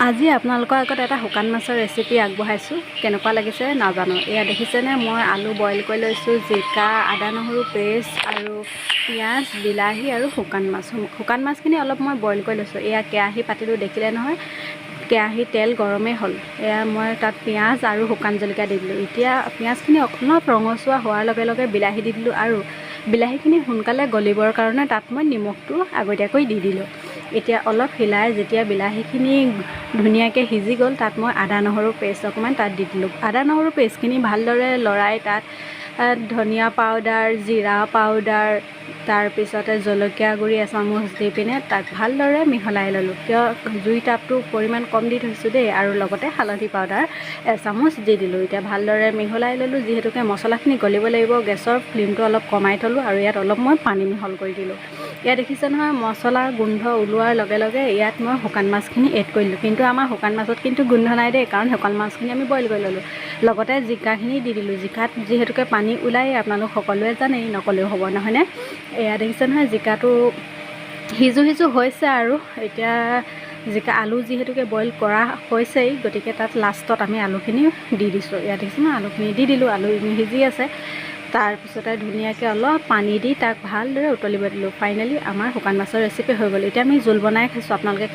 আজি আপোনালোকৰ আগত এটা শুকান মাছৰ ৰেচিপি আগবঢ়াইছোঁ। কেনেকুৱা লাগিছে নাজানো। এয়া দেখিছেনে, মই আলু বইল কৰি লৈছোঁ, জিকা, আদা নহৰু পেষ্ট আৰু পিঁয়াজ, বিলাহী আৰু শুকান মাছখিনি অলপ মই বইল কৰি লৈছোঁ। এয়া কেৰাহী পাতিলোঁ, দেখিলে নহয়, কেৰাহীত তেল গৰমেই হ'ল। এয়া মই তাত পিঁয়াজ আৰু শুকান জলকীয়া দি দিলোঁ। এতিয়া পিঁয়াজখিনি অলপ ৰঙচুৱা হোৱাৰ লগে লগে বিলাহী দি দিলোঁ আৰু বিলাহীখিনি সোনকালে গলিবৰ কাৰণে তাত মই নিমখটো আগতীয়াকৈ দি দিলোঁ। এতিয়া অলপ হিলাই যেতিয়া বিলাহীখিনি ধুনীয়াকৈ সিজি গ'ল, তাত মই আদা নহৰু পেষ্ট অকণমান তাত দি দিলোঁ। আদা নহৰু পেষ্টখিনি ভালদৰে লৰাই তাত ধনিয়া পাউডাৰ, জিৰা পাউডাৰ, তাৰপিছতে জলকীয়া গুড়ি এচামুচ দি পিনে তাক ভালদৰে মিহলাই ল'লোঁ। কিয় জুই তাপটো পৰিমাণ কম দি থৈছোঁ দেই, আৰু লগতে হালধি পাউডাৰ এচামুচ দি দিলোঁ। এতিয়া ভালদৰে মিহলাই ল'লোঁ। যিহেতুকে মছলাখিনি গলিব লাগিব, গেছৰ ফ্লেমটো অলপ কমাই থ'লোঁ আৰু ইয়াত অলপ মই পানী মিহল কৰি দিলোঁ। ইয়াত দেখিছে নহয়, মছলাৰ গোন্ধ ওলোৱাৰ লগে লগে ইয়াত মই শুকান মাছখিনি এড কৰি দিলোঁ। কিন্তু আমাৰ শুকান মাছত কিন্তু গোন্ধ নাই দেই, কাৰণ শুকান মাছখিনি আমি বইল কৰি ল'লোঁ। লগতে জিকাখিনি দি দিলোঁ। জিকাত যিহেতুকে পানী ওলায়েই, আপোনালোক সকলোৱে জানেই, নক'লেও হ'ব নহয়নে। এয়া দেখিছে নহয়, জিকাটো সিজু হৈছে আৰু এতিয়া আলু যিহেতুকে বইল কৰা হৈছেই, গতিকে তাত লাষ্টত আমি আলুখিনি দি দিছোঁ। ইয়াত দেখিছোঁ ন, আলুখিনি দি দিলোঁ, আলু সিজি আছে। তাৰপিছতে ধুনীয়াকৈ অলপ পানী দি তাক ভালদৰে উতলিব দিলোঁ। ফাইনেলি আমাৰ শুকান মাছৰ ৰেচিপি হৈ গ'ল। এতিয়া আমি জোল বনাই খাইছোঁ। আপোনালোকে